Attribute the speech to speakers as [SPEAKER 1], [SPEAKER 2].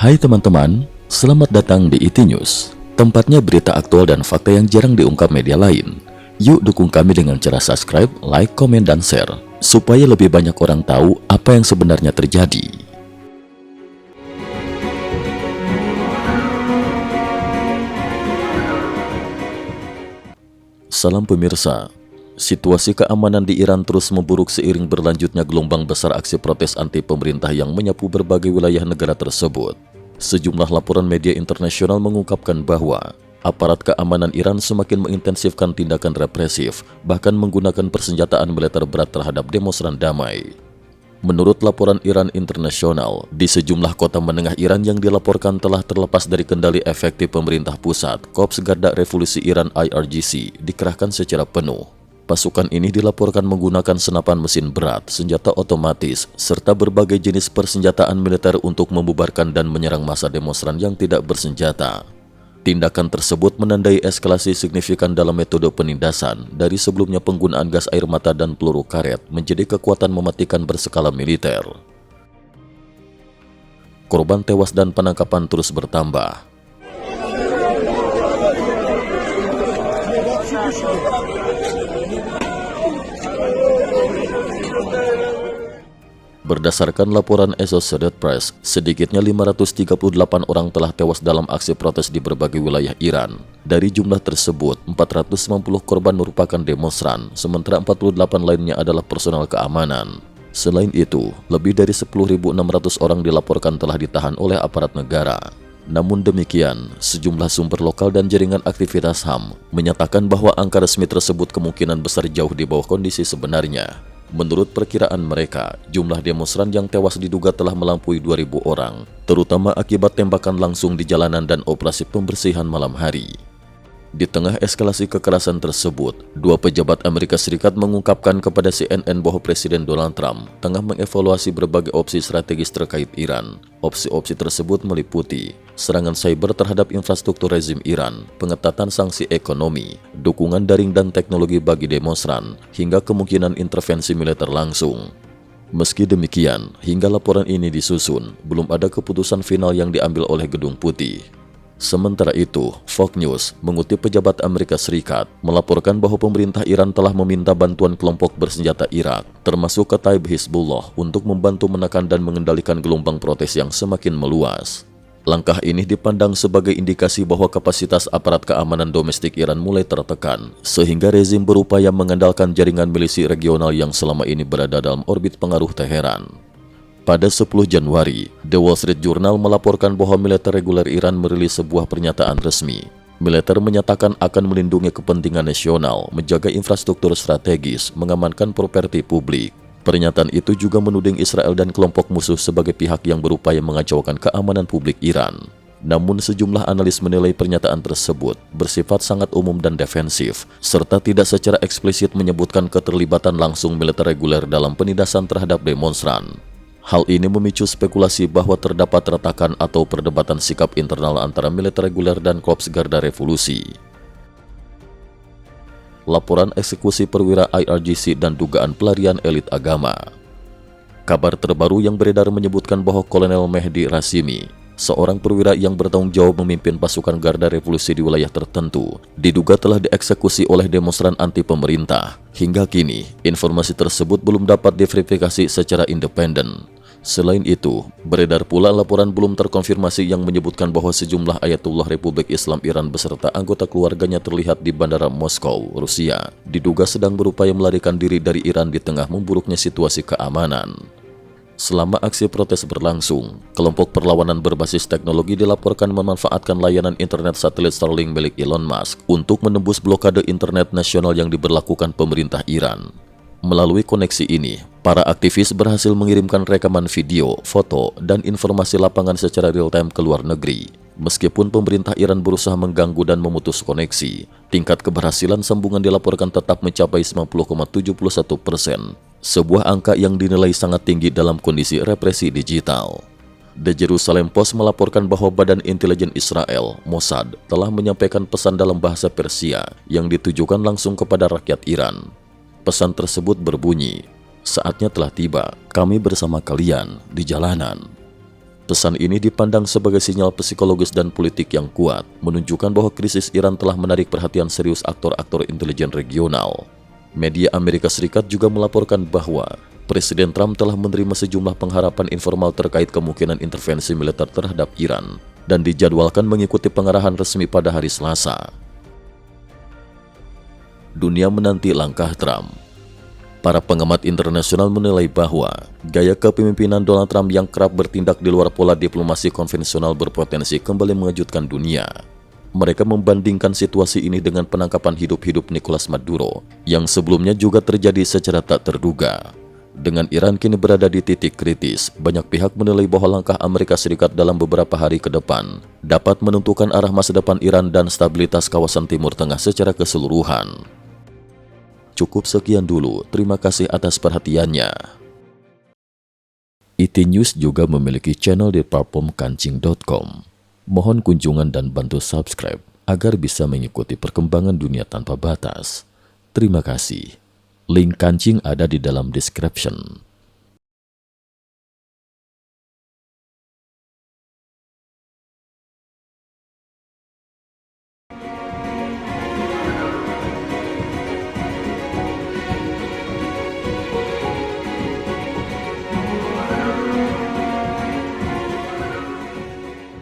[SPEAKER 1] Hai teman-teman, selamat datang di IT News, tempatnya berita aktual dan fakta yang jarang diungkap media lain. Yuk dukung kami dengan cara subscribe, like, komen, dan share, supaya lebih banyak orang tahu apa yang sebenarnya terjadi. Salam pemirsa. Situasi keamanan di Iran terus memburuk seiring berlanjutnya gelombang besar aksi protes anti pemerintah yang menyapu berbagai wilayah negara tersebut. Sejumlah laporan media internasional mengungkapkan bahwa aparat keamanan Iran semakin mengintensifkan tindakan represif, bahkan menggunakan persenjataan militer berat terhadap demonstran damai. Menurut laporan Iran Internasional, di sejumlah kota menengah Iran yang dilaporkan telah terlepas dari kendali efektif pemerintah pusat, Korps Garda Revolusi Iran IRGC dikerahkan secara penuh. Pasukan ini dilaporkan menggunakan senapan mesin berat, senjata otomatis, serta berbagai jenis persenjataan militer untuk membubarkan dan menyerang massa demonstran yang tidak bersenjata. Tindakan tersebut menandai eskalasi signifikan dalam metode penindasan dari sebelumnya penggunaan gas air mata dan peluru karet menjadi kekuatan mematikan berskala militer. Korban tewas dan penangkapan terus bertambah. Berdasarkan laporan Associated Press, sedikitnya 538 orang telah tewas dalam aksi protes di berbagai wilayah Iran. Dari jumlah tersebut, 490 korban merupakan demonstran, sementara 48 lainnya adalah personal keamanan. Selain itu, lebih dari 10.600 orang dilaporkan telah ditahan oleh aparat negara. Namun demikian, sejumlah sumber lokal dan jaringan aktivitas HAM menyatakan bahwa angka resmi tersebut kemungkinan besar jauh di bawah kondisi sebenarnya. Menurut perkiraan mereka, jumlah demonstran yang tewas diduga telah melampaui 2.000 orang, terutama akibat tembakan langsung di jalanan dan operasi pembersihan malam hari. Di tengah eskalasi kekerasan tersebut, dua pejabat Amerika Serikat mengungkapkan kepada CNN bahwa Presiden Donald Trump tengah mengevaluasi berbagai opsi strategis terkait Iran. Opsi-opsi tersebut meliputi serangan cyber terhadap infrastruktur rezim Iran, pengetatan sanksi ekonomi, dukungan daring dan teknologi bagi demonstran, hingga kemungkinan intervensi militer langsung. Meski demikian, hingga laporan ini disusun, belum ada keputusan final yang diambil oleh Gedung Putih. Sementara itu, Fox News mengutip pejabat Amerika Serikat melaporkan bahwa pemerintah Iran telah meminta bantuan kelompok bersenjata Irak, termasuk Kataib Hizbullah, untuk membantu menekan dan mengendalikan gelombang protes yang semakin meluas. Langkah ini dipandang sebagai indikasi bahwa kapasitas aparat keamanan domestik Iran mulai tertekan, sehingga rezim berupaya mengandalkan jaringan milisi regional yang selama ini berada dalam orbit pengaruh Teheran. Pada 10 Januari, The Wall Street Journal melaporkan bahwa militer reguler Iran merilis sebuah pernyataan resmi. Militer menyatakan akan melindungi kepentingan nasional, menjaga infrastruktur strategis, mengamankan properti publik. Pernyataan itu juga menuding Israel dan kelompok musuh sebagai pihak yang berupaya mengacaukan keamanan publik Iran. Namun sejumlah analis menilai pernyataan tersebut bersifat sangat umum dan defensif, serta tidak secara eksplisit menyebutkan keterlibatan langsung militer reguler dalam penindasan terhadap demonstran. Hal ini memicu spekulasi bahwa terdapat retakan atau perdebatan sikap internal antara militer reguler dan Korps Garda Revolusi. Laporan eksekusi perwira IRGC dan dugaan pelarian elit agama. Kabar terbaru yang beredar menyebutkan bahwa Kolonel Mehdi Rasimi, seorang perwira yang bertanggung jawab memimpin pasukan Garda Revolusi di wilayah tertentu, diduga telah dieksekusi oleh demonstran anti pemerintah. Hingga kini, informasi tersebut belum dapat diverifikasi secara independen. Selain itu, beredar pula laporan belum terkonfirmasi yang menyebutkan bahwa sejumlah Ayatullah Republik Islam Iran beserta anggota keluarganya terlihat di Bandara Moskow, Rusia, diduga sedang berupaya melarikan diri dari Iran di tengah memburuknya situasi keamanan. Selama aksi protes berlangsung, kelompok perlawanan berbasis teknologi dilaporkan memanfaatkan layanan internet satelit Starlink milik Elon Musk untuk menembus blokade internet nasional yang diberlakukan pemerintah Iran. Melalui koneksi ini, para aktivis berhasil mengirimkan rekaman video, foto, dan informasi lapangan secara real-time ke luar negeri. Meskipun pemerintah Iran berusaha mengganggu dan memutus koneksi, tingkat keberhasilan sambungan dilaporkan tetap mencapai 90,71%, sebuah angka yang dinilai sangat tinggi dalam kondisi represi digital. The Jerusalem Post melaporkan bahwa Badan Intelijen Israel, Mossad, telah menyampaikan pesan dalam bahasa Persia yang ditujukan langsung kepada rakyat Iran. Pesan tersebut berbunyi, "Saatnya telah tiba, kami bersama kalian di jalanan." Pesan ini dipandang sebagai sinyal psikologis dan politik yang kuat, menunjukkan bahwa krisis Iran telah menarik perhatian serius aktor-aktor intelijen regional. Media Amerika Serikat juga melaporkan bahwa Presiden Trump telah menerima sejumlah pengharapan informal terkait kemungkinan intervensi militer terhadap Iran dan dijadwalkan mengikuti pengarahan resmi pada hari Selasa. Dunia menanti langkah Trump. Para pengamat internasional menilai bahwa gaya kepemimpinan Donald Trump yang kerap bertindak di luar pola diplomasi konvensional berpotensi kembali mengejutkan dunia. Mereka membandingkan situasi ini dengan penangkapan hidup-hidup Nicolas Maduro yang sebelumnya juga terjadi secara tak terduga. Dengan Iran kini berada di titik kritis, banyak pihak menilai bahwa langkah Amerika Serikat dalam beberapa hari ke depan dapat menentukan arah masa depan Iran dan stabilitas kawasan Timur Tengah secara keseluruhan. Cukup sekian dulu, terima kasih atas perhatiannya. IT News juga memiliki channel di platform kancing.com. Mohon kunjungan dan bantu subscribe agar bisa mengikuti perkembangan dunia tanpa batas. Terima kasih. Link kancing ada di dalam description.